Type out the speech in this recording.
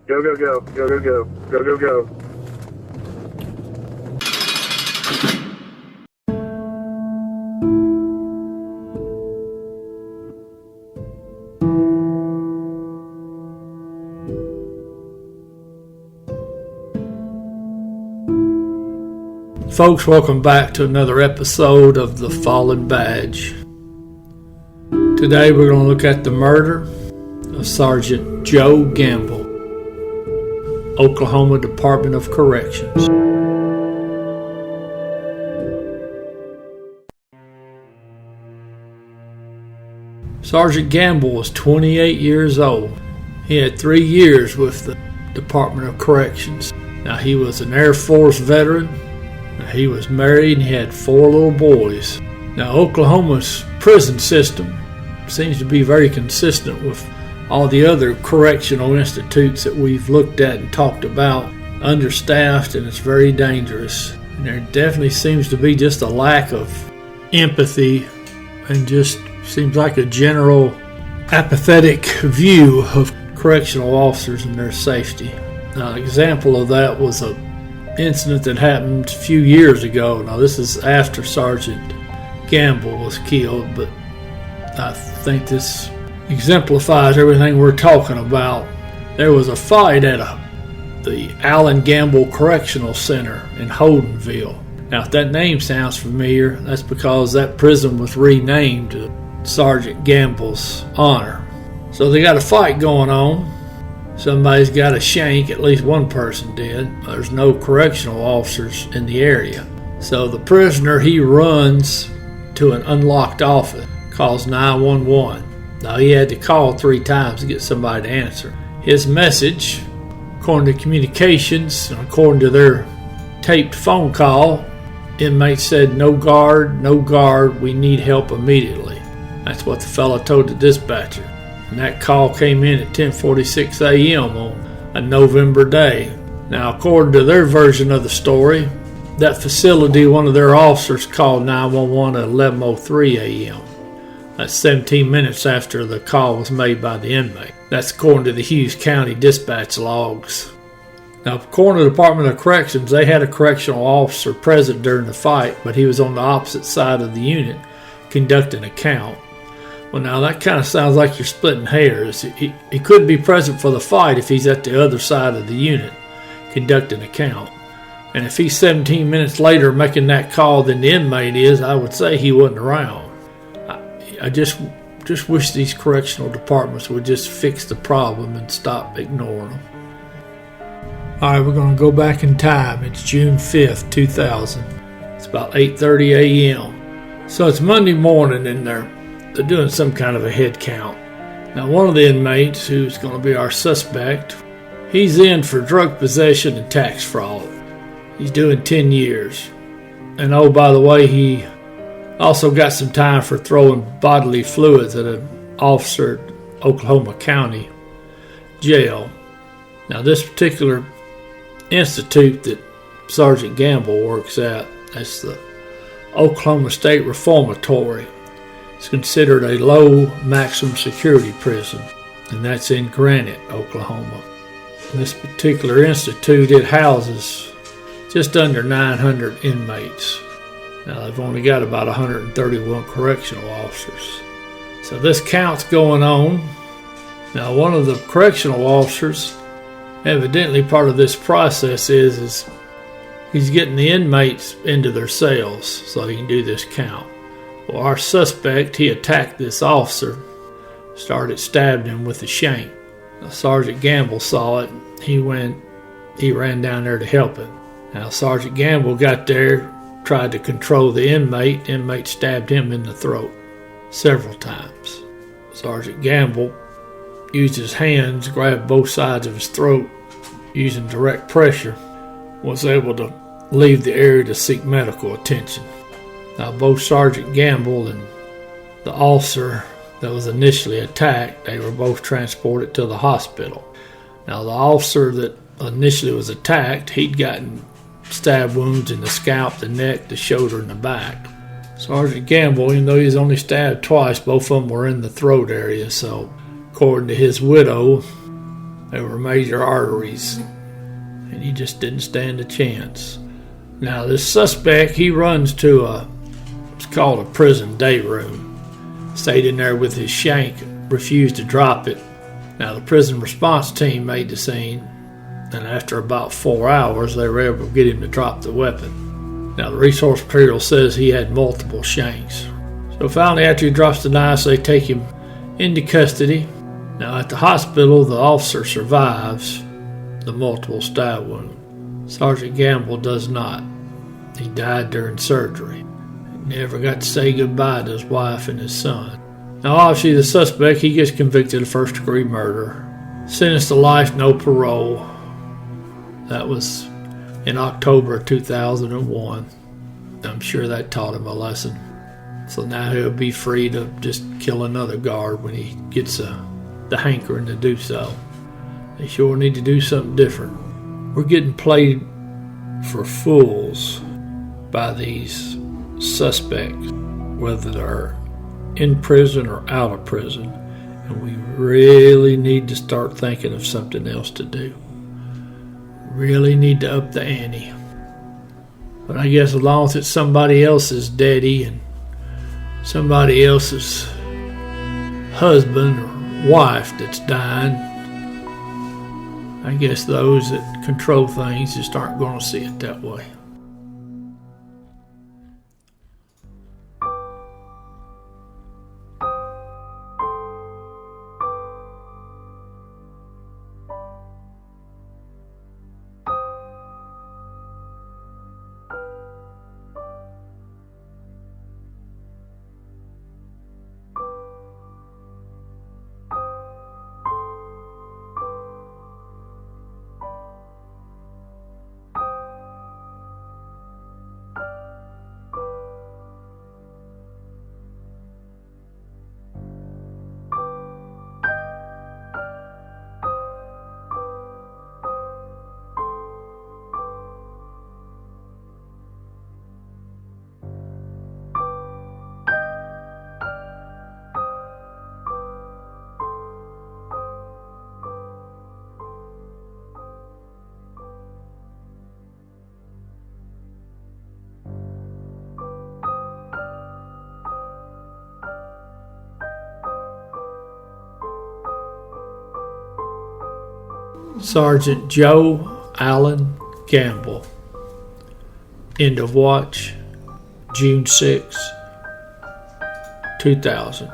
Go, go, go. Go, go, go. Go, go, go. Folks, welcome back to another episode of The Fallen Badge. Today we're going to look at the murder of Sergeant Joe Gamble, Oklahoma Department of Corrections. Sergeant Gamble was 28 years old. He had 3 years with the Department of Corrections. Now, he was an Air Force veteran. He was married and he had 4 little boys. Now, Oklahoma's prison system seems to be very consistent with all the other correctional institutes that we've looked at and talked about. Understaffed, and it's very dangerous. And there definitely seems to be just a lack of empathy and just seems like a general apathetic view of correctional officers and their safety. Now, an example of that was a incident that happened a few years ago. Now, this is after Sergeant Gamble was killed, but I think this exemplifies everything we're talking about. There was a fight at the Allen Gamble Correctional Center in Holdenville. Now, if that name sounds familiar, that's because that prison was renamed to Sergeant Gamble's honor. So they got a fight going on. Somebody's got a shank, at least one person did. There's no correctional officers in the area. So the prisoner, he runs to an unlocked office, calls 911. Now, he had to call 3 times to get somebody to answer. His message, according to communications, and according to their taped phone call, inmates said, "No guard, we need help immediately." That's what the fellow told the dispatcher. And that call came in at 10:46 a.m. on a November day. Now, according to their version of the story, that facility, one of their officers called 911 at 11:03 a.m. That's 17 minutes after the call was made by the inmate. That's according to the Hughes County dispatch logs. Now, according to the Department of Corrections, they had a correctional officer present during the fight, but he was on the opposite side of the unit conducting a count. Well, now that kind of sounds like you're splitting hairs. He couldn't be present for the fight if he's at the other side of the unit conducting a count. And if he's 17 minutes later making that call than the inmate is, I would say he wasn't around. I just wish these correctional departments would just fix the problem and stop ignoring them. All right, we're going to go back in time. It's June 5th, 2000. It's about 8:30 a.m. So it's Monday morning and they're doing some kind of a head count. Now, one of the inmates, who's going to be our suspect, he's in for drug possession and tax fraud. He's doing 10 years. And oh, by the way, he also got some time for throwing bodily fluids at an officer at Oklahoma County Jail. Now, this particular institute that Sergeant Gamble works at, that's the Oklahoma State Reformatory. It's considered a low maximum security prison, and that's in Granite, Oklahoma. This particular institute, it houses just under 900 inmates. Now, they've only got about 131 correctional officers. So this count's going on. Now, one of the correctional officers, evidently part of this process is he's getting the inmates into their cells so he can do this count. Well, our suspect, he attacked this officer, stabbed him with a shank. Now, Sergeant Gamble saw it. He ran down there to help him. Now, Sergeant Gamble got there, tried to control the inmate. The inmate stabbed him in the throat several times. Sergeant Gamble used his hands, grabbed both sides of his throat, using direct pressure, was able to leave the area to seek medical attention. Now, both Sergeant Gamble and the officer that was initially attacked, they were both transported to the hospital. Now, the officer that initially was attacked, he'd gotten stab wounds in the scalp, the neck, the shoulder, and the back. Sergeant Gamble, even though he was only stabbed twice, both of them were in the throat area. So, according to his widow, They were major arteries, and he just didn't stand a chance. Now, this suspect, he runs to it's called a prison day room. Stayed in there with his shank, refused to drop it. Now, the prison response team made the scene, and after about 4 hours, they were able to get him to drop the weapon. Now, the resource material says he had multiple shanks. So finally, after he drops the knives, they take him into custody. Now, at the hospital, the officer survives the multiple stab wound. Sergeant Gamble does not. He died during surgery. He never got to say goodbye to his wife and his son. Now, obviously, the suspect, he gets convicted of first-degree murder. Sentenced to life, no parole. That was in October of 2001. I'm sure that taught him a lesson. So now he'll be free to just kill another guard when he gets the hankering to do so. They sure need to do something different. We're getting played for fools by these suspects, whether they're in prison or out of prison, and we really need to start thinking of something else to do. Really need to up the ante. But I guess as long as it's somebody else's daddy and somebody else's husband or wife that's dying, I guess those that control things just aren't going to see it that way. Sergeant Joe Allen Gamble. End of watch, June 6, 2000.